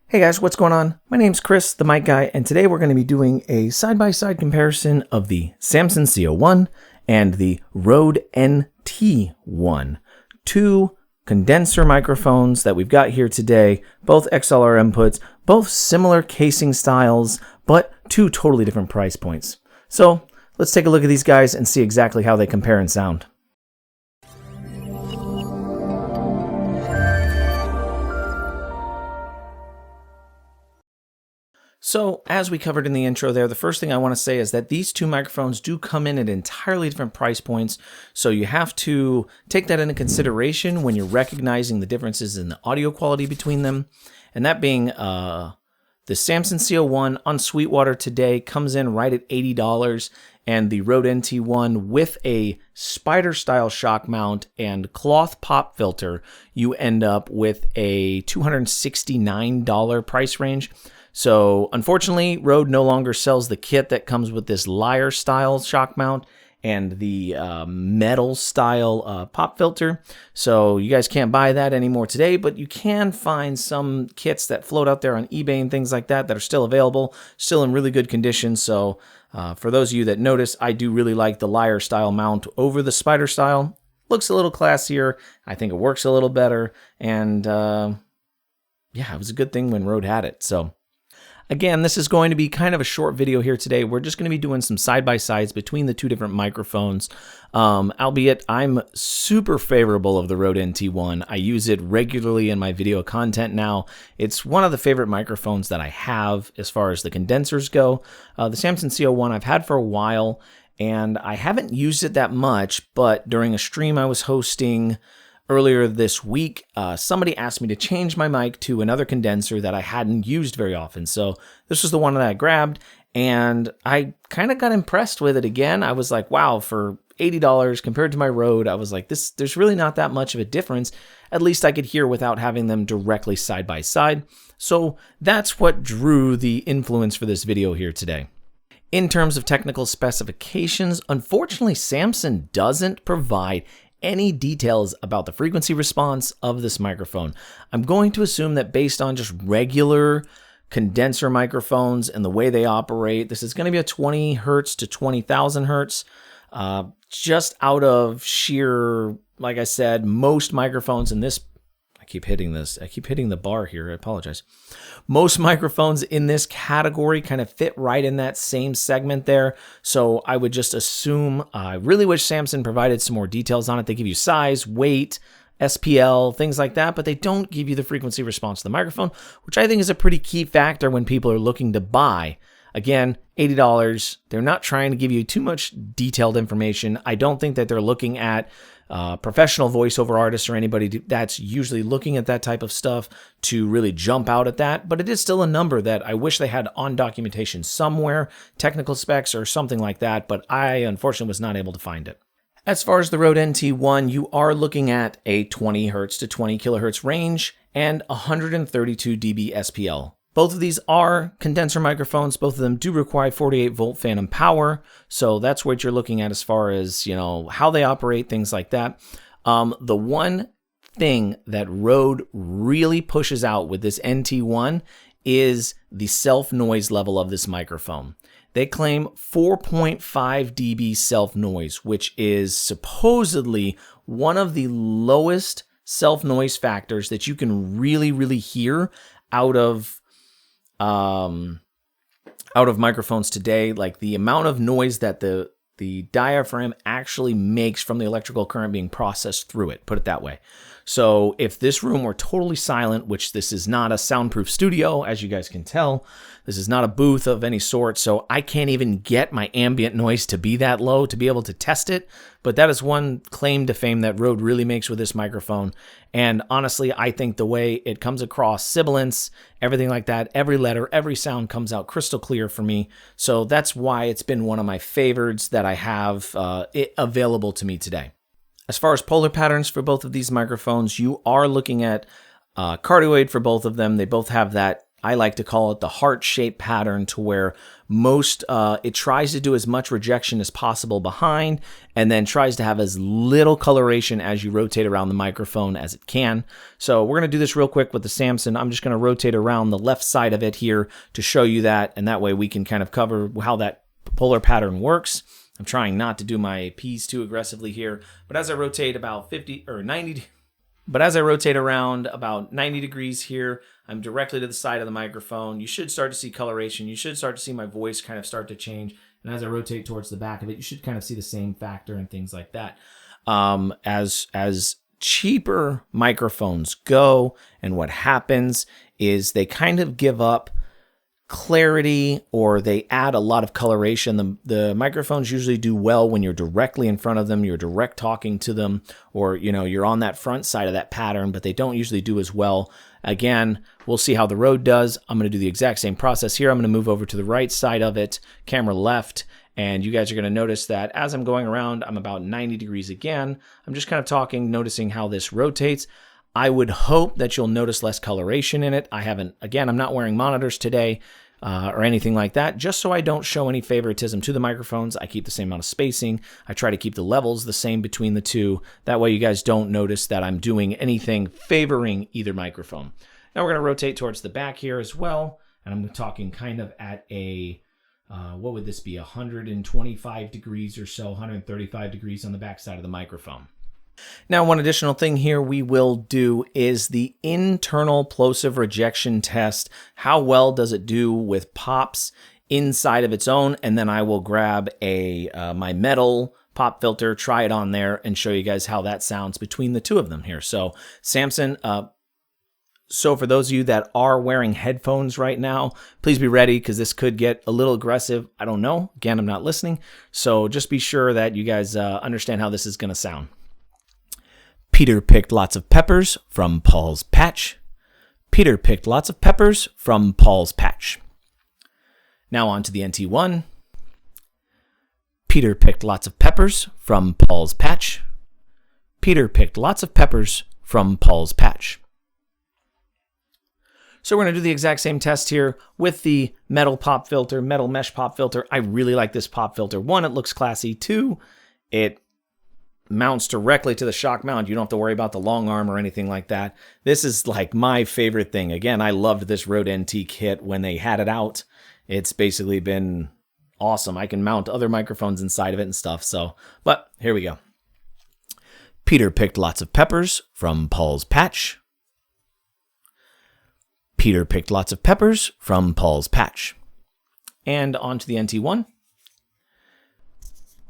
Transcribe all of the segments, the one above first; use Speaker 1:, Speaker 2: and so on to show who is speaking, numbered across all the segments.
Speaker 1: Hey guys, what's going on? My name's Chris, the mic guy, and today we're going to be doing a side-by-side comparison of the Samson C01 and the Rode NT1. Two condenser microphones that we've got here today, both XLR inputs, both similar casing styles, but two totally different price points. So let's take a look at these guys and see exactly how they compare and sound. So, as we covered in the intro there, the first thing I want to say is that these two microphones do come in at entirely different price points, so you have to take that into consideration when you're recognizing the differences in the audio quality between them. And that being the Samson C01 on Sweetwater today comes in right at $80, and the Rode NT1 with a spider-style shock mount and cloth pop filter, you end up with a $269 price range. So unfortunately, Rode no longer sells the kit that comes with this lyre style shock mount and the metal style pop filter. So you guys can't buy that anymore today, but you can find some kits that float out there on eBay and things like that that are still available, still in really good condition. So for those of you that notice, I do really like the lyre style mount over the spider style. Looks a little classier. I think it works a little better. And yeah, it was a good thing when Rode had it. So again, this is going to be kind of a short video here today. We're just going to be doing some side-by-sides between the two different microphones. Albeit, I'm super favorable of the Rode NT1. I use it regularly in my video content now. It's one of the favorite microphones that I have as far as the condensers go. The Samson C01 I've had for a while, and I haven't used it that much, but during a stream I was hosting earlier this week, somebody asked me to change my mic to another condenser that I hadn't used very often. So this was the one that I grabbed, and I kind of got impressed with it again. I was like, wow, for $80 compared to my Rode, I was like, there's really not that much of a difference. At least I could hear without having them directly side by side. So that's what drew the influence for this video here today. In terms of technical specifications, unfortunately, Samson doesn't provide any details about the frequency response of this microphone. I'm going to assume that based on just regular condenser microphones and the way they operate, this is going to be a 20 hertz to 20,000 hertz. Just out of sheer, like I said, most microphones in this, I keep hitting the bar here, I apologize. Most microphones in this category kind of fit right in that same segment there. So I would just assume, I really wish Samson provided some more details on it. They give you size, weight, SPL, things like that, but they don't give you the frequency response of the microphone, which I think is a pretty key factor when people are looking to buy. Again, $80. They're not trying to give you too much detailed information. I don't think that they're looking at professional voiceover artists or anybody that's usually looking at that type of stuff to really jump out at that, but it is still a number that I wish they had on documentation somewhere, technical specs or something like that, but I unfortunately was not able to find it. As far as the Rode NT1, you are looking at a 20 hertz to 20 kilohertz range and 132 dB SPL. Both of these are condenser microphones. Both of them do require 48 volt phantom power. So that's what you're looking at as far as, how they operate, things like that. The one thing that Rode really pushes out with this NT1 is the self-noise level of this microphone. They claim 4.5 dB self-noise, which is supposedly one of the lowest self-noise factors that you can really hear out of microphones today. Like the amount of noise that the diaphragm actually makes from the electrical current being processed through it, put it that way. So if this room were totally silent, which this is not a soundproof studio, as you guys can tell, this is not a booth of any sort, so I can't even get my ambient noise to be that low to be able to test it. But that is one claim to fame that Rode really makes with this microphone. And honestly, I think the way it comes across, sibilance, everything like that, every letter, every sound comes out crystal clear for me. So that's why it's been one of my favorites that I have available to me today. As far as polar patterns for both of these microphones, you are looking at cardioid for both of them. They both have that I like to call it the heart-shaped pattern, to where it tries to do as much rejection as possible behind, and then tries to have as little coloration as you rotate around the microphone as it can. So we're going to do this real quick with the Samson. I'm just going to rotate around the left side of it here to show you that, and that way we can kind of cover how that polar pattern works. I'm trying not to do my P's too aggressively here, but as I rotate about 50 or 90, but as I rotate around about 90 degrees here, I'm directly to the side of the microphone. You should start to see coloration. You should start to see my voice kind of start to change. And as I rotate towards the back of it, you should kind of see the same factor and things like that. As cheaper microphones go, and what happens is they kind of give up clarity, or they add a lot of coloration. The microphones usually do well when you're directly in front of them, you're direct talking to them, or you're on that front side of that pattern, but they don't usually do as well. Again, we'll see how the Rode does. I'm going to do the exact same process here. I'm going to move over to the right side of it, camera left, and you guys are going to notice that as I'm going around, I'm about 90 degrees again. I'm just kind of talking, noticing how this rotates. I would hope that you'll notice less coloration in it. I'm not wearing monitors today or anything like that, just so I don't show any favoritism to the microphones. I keep the same amount of spacing. I try to keep the levels the same between the two. That way you guys don't notice that I'm doing anything favoring either microphone. Now we're going to rotate towards the back here as well, and I'm talking kind of at a what would this be, 125 degrees or so, 135 degrees on the back side of the microphone. Now, one additional thing here we will do is the internal plosive rejection test. How well does it do with pops inside of its own? And then I will grab my metal pop filter, try it on there, and show you guys how that sounds between the two of them here. So Samson, so for those of you that are wearing headphones right now, please be ready, because this could get a little aggressive. I don't know. Again, I'm not listening. So just be sure that you guys understand how this is going to sound. Peter picked lots of peppers from Paul's patch. Peter picked lots of peppers from Paul's patch. Now on to the NT1. Peter picked lots of peppers from Paul's patch. Peter picked lots of peppers from Paul's patch. So we're going to do the exact same test here with the metal pop filter, metal mesh pop filter. I really like this pop filter. One, it looks classy. Two, it mounts directly to the shock mount. You don't have to worry about the long arm or anything like that. This is like my favorite thing. Again, I loved this Rode NT kit when they had it out. It's basically been awesome. I can mount other microphones inside of it and stuff. But here we go. Peter picked lots of peppers from Paul's patch. Peter picked lots of peppers from Paul's patch. And on to the NT1.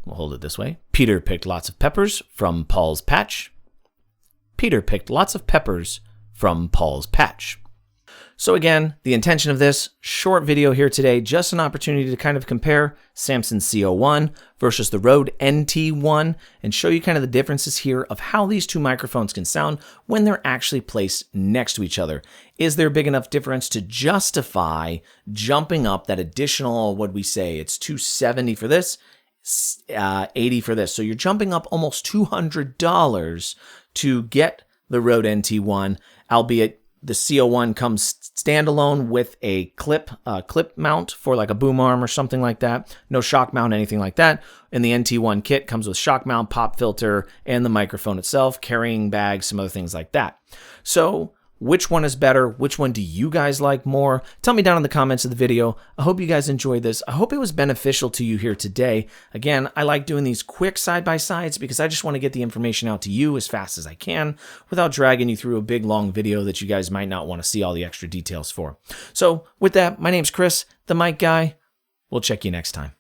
Speaker 1: We'll hold it this way. Peter picked lots of peppers from Paul's patch. Peter picked lots of peppers from Paul's patch. So again, the intention of this short video here today, just an opportunity to kind of compare Samson C01 versus the Rode NT1 and show you kind of the differences here of how these two microphones can sound when they're actually placed next to each other. Is there a big enough difference to justify jumping up that additional, what we say, it's $270 for this, $80 for this. So you're jumping up almost $200 to get the Rode NT1, albeit the C01 comes standalone with a clip mount for like a boom arm or something like that. No shock mount, anything like that. And the NT1 kit comes with shock mount, pop filter, and the microphone itself, carrying bags, some other things like that. So which one is better? Which one do you guys like more? Tell me down in the comments of the video. I hope you guys enjoyed this. I hope it was beneficial to you here today. Again, I like doing these quick side-by-sides because I just want to get the information out to you as fast as I can without dragging you through a big, long video that you guys might not want to see all the extra details for. So with that, my name's Chris, the mic guy. We'll check you next time.